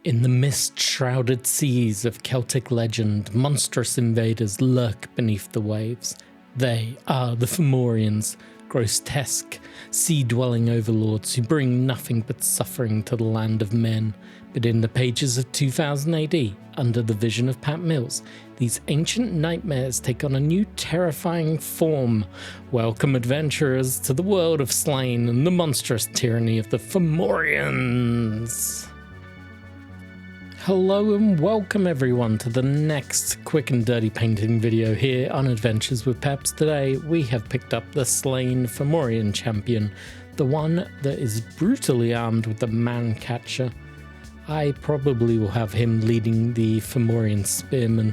In the mist-shrouded seas of Celtic legend, monstrous invaders lurk beneath the waves. They are the Formorians, grotesque, sea-dwelling overlords who bring nothing but suffering to the land of men. But in the pages of 2000 AD, under the vision of Pat Mills, these ancient nightmares take on a new terrifying form. Welcome, adventurers, to the world of Slaine and the monstrous tyranny of the Formorians. Hello and welcome everyone to the next quick and dirty painting video here on Adventures with Peps. Today we have picked up the Slaine Formorian champion, the one that is brutally armed with the man-catcher. I probably will have him leading the Formorian spearmen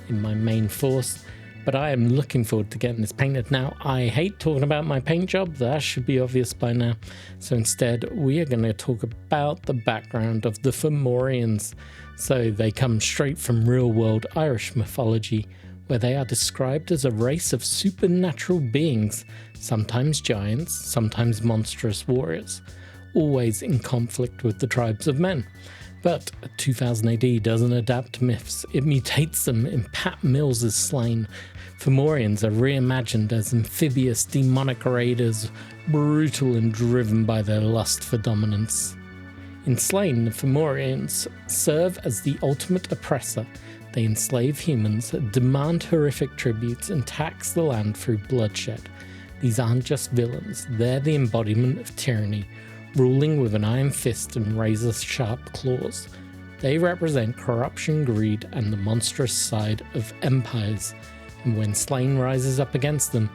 in my main force, but I am looking forward to getting this painted. Now, I hate talking about my paint job, that should be obvious by now. So instead, we are going to talk about the background of the Formorians. So they come straight from real-world Irish mythology, where they are described as a race of supernatural beings, sometimes giants, sometimes monstrous warriors, always in conflict with the tribes of men. But 2000 AD doesn't adapt myths, it mutates them in Pat Mills' Slaine. Formorians are reimagined as amphibious demonic raiders, brutal and driven by their lust for dominance. In Slaine, the Formorians serve as the ultimate oppressor. They enslave humans, demand horrific tributes, and tax the land through bloodshed. These aren't just villains, they're the embodiment of tyranny, ruling with an iron fist and razor-sharp claws. They represent corruption, greed, and the monstrous side of empires, and when Slaine rises up against them,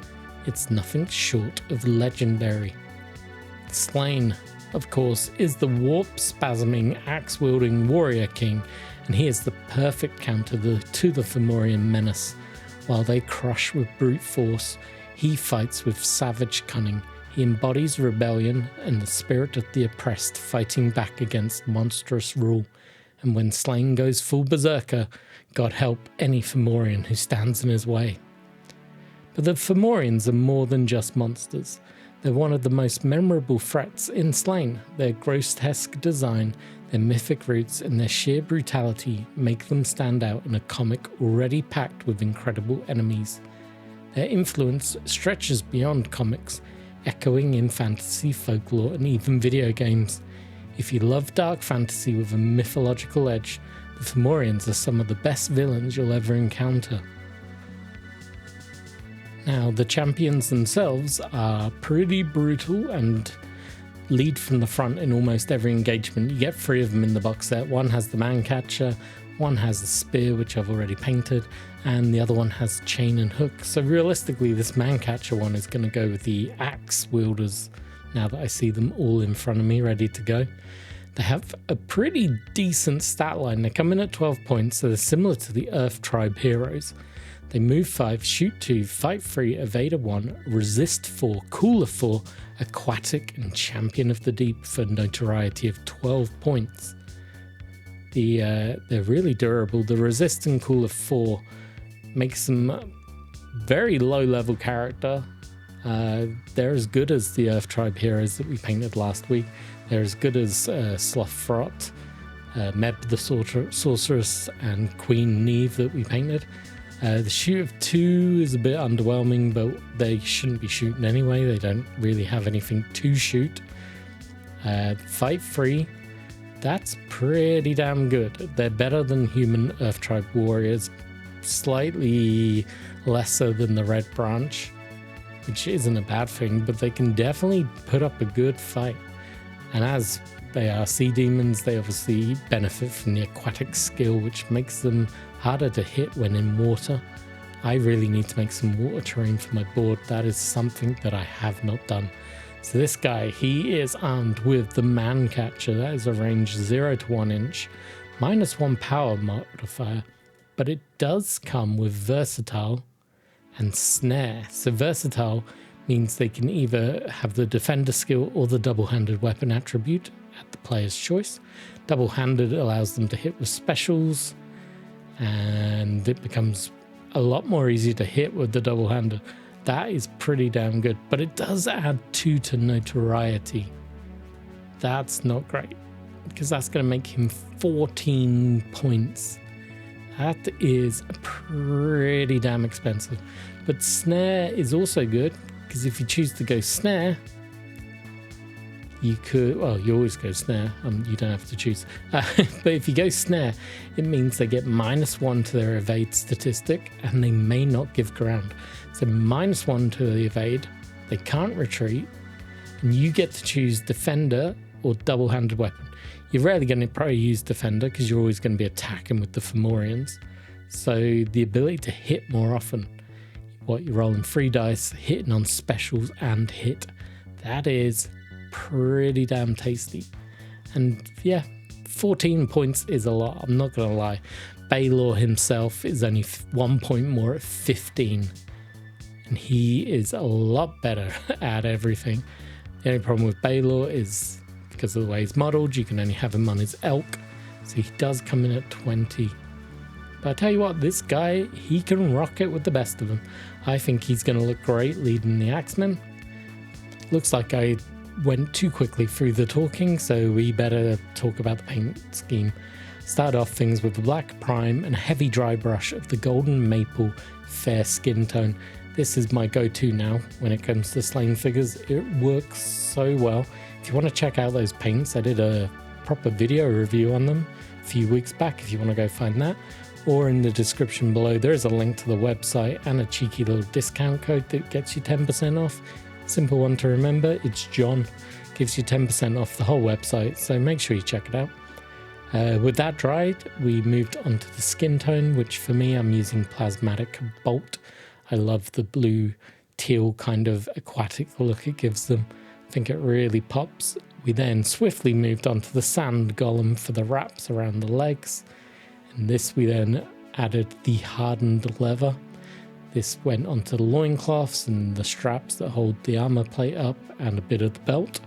it's nothing short of legendary. Slaine, of course, is the warp-spasming, axe-wielding warrior king, and he is the perfect counter to the Formorian menace. While they crush with brute force, he fights with savage cunning. He embodies rebellion and the spirit of the oppressed fighting back against monstrous rule. And when Slaine goes full berserker, God help any Formorian who stands in his way. But the Formorians are more than just monsters. They're one of the most memorable threats in Slaine. Their grotesque design, their mythic roots, and their sheer brutality make them stand out in a comic already packed with incredible enemies. Their influence stretches beyond comics, echoing in fantasy, folklore, and even video games. If you love dark fantasy with a mythological edge, the Formorians are some of the best villains you'll ever encounter. Now, the champions themselves are pretty brutal and lead from the front in almost every engagement. You get 3 of them in the box set. One has the man-catcher, one has the spear, which I've already painted, and the other one has chain and hook. So realistically, this man-catcher one is going to go with the axe wielders, now that I see them all in front of me, ready to go. They have a pretty decent stat line. They come in at 12 points, so they're similar to the Earth Tribe heroes. They move 5, shoot 2, fight 3, evade 1, resist 4, cooler 4, aquatic, and champion of the deep for notoriety of 12 points. They're really durable. The resist and cool of 4 makes them very low level character. They're as good as the Earth Tribe heroes that we painted last week. They're as good as Sloth Frot, Meb the Sorceress, and Queen Neve that we painted. The shoot of 2 is a bit underwhelming, but they shouldn't be shooting anyway. They don't really have anything to shoot. Fight 3. That's pretty damn good. They're better than human Earth Tribe warriors, slightly lesser than the Red Branch, which isn't a bad thing, but they can definitely put up a good fight. And as they are sea demons, they obviously benefit from the aquatic skill, which makes them harder to hit when in water. I really need to make some water terrain for my board. That is something that I have not done. So this guy, he is armed with the man-catcher. That is a range 0 to 1 inch, -1 power modifier, but it does come with versatile and snare. So versatile means they can either have the defender skill or the double-handed weapon attribute at the player's choice. Double-handed allows them to hit with specials, and it becomes a lot more easy to hit with the double-handed. That is pretty damn good, but it does add 2 to notoriety. That's not great. because that's going to make him 14 points. That is pretty damn expensive. But snare is also good, because if you choose to go snare, you could, well, you always go snare, you don't have to choose. But if you go snare, it means they get -1 to their evade statistic, and they may not give ground. So -1 to the evade, they can't retreat, and you get to choose defender or double-handed weapon. You're rarely going to probably use defender because you're always going to be attacking with the Formorians. So the ability to hit more often, what you're rolling 3 dice, hitting on specials and hit, that is pretty damn tasty. And yeah, 14 points is a lot, I'm not going to lie. Baylor himself is only 1 point more at 15. And he is a lot better at everything. The only problem with Baylor is because of the way he's modelled, you can only have him on his elk. So he does come in at 20. But I tell you what, this guy, he can rock it with the best of them. I think he's going to look great leading the Axemen. Looks like I went too quickly through the talking, so we better talk about the paint scheme. Start off things with the black prime and a heavy dry brush of the golden maple fair skin tone. This is my go-to now when it comes to Slaine figures. It works so well. If you want to check out those paints, I did a proper video review on them a few weeks back if you want to go find that. Or in the description below, there is a link to the website and a cheeky little discount code that gets you 10% off. Simple one to remember, it's John. Gives you 10% off the whole website, so make sure you check it out. With that dried, we moved on to the skin tone, which for me, I'm using Plasmatic Bolt. I love the blue teal kind of aquatic look it gives them. I think it really pops. We then swiftly moved on to the sand golem for the wraps around the legs. And this we then added the hardened leather. This went onto the loincloths and the straps that hold the armor plate up and a bit of the belt.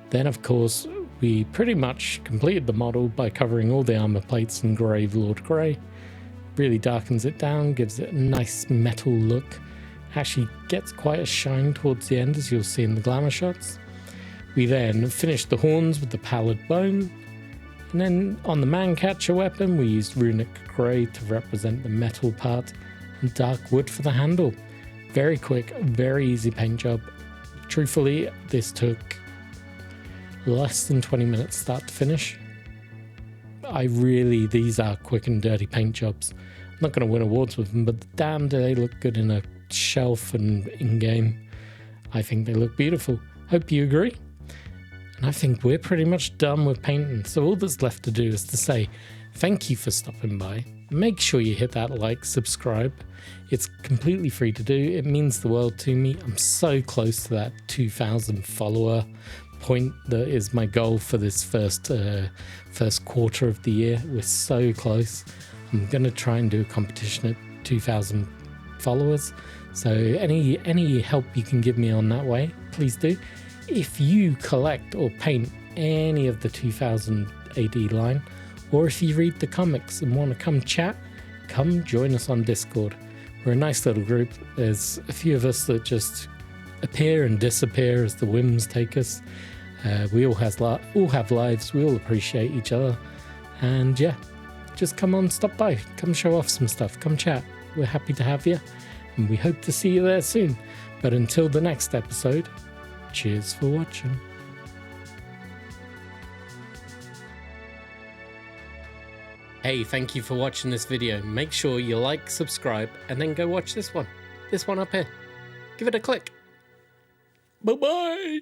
Then of course we pretty much completed the model by covering all the armor plates in Grave Lord Grey. Really darkens it down, gives it a nice metal look. Actually gets quite a shine towards the end, as you'll see in the glamour shots. We then finished the horns with the pallid bone. And then on the man-catcher weapon, we used runic grey to represent the metal part and dark wood for the handle. Very quick, very easy paint job. Truthfully, this took less than 20 minutes start to finish. These are quick and dirty paint jobs. I'm not going to win awards with them, but damn do they look good in a shelf and in-game. I think they look beautiful. Hope you agree. And I think we're pretty much done with painting, so all that's left to do is to say thank you for stopping by. Make sure you hit that like, subscribe. It's completely free to do. It means the world to me. I'm so close to that 2,000 follower point that is my goal for this first quarter of the year. We're so close. I'm going to try and do a competition at 2,000 followers. So any help you can give me on that way, please do. If you collect or paint any of the 2000 AD line, or if you read the comics and want to come chat, come join us on Discord. We're a nice little group. There's a few of us that just appear and disappear as the whims take us. We all have lives. We all appreciate each other. And yeah, just come on, stop by. Come show off some stuff. Come chat. We're happy to have you. And we hope to see you there soon. But until the next episode, cheers for watching. Hey, thank you for watching this video. Make sure you like, subscribe, and then go watch this one. This one up here. Give it a click. Bye-bye.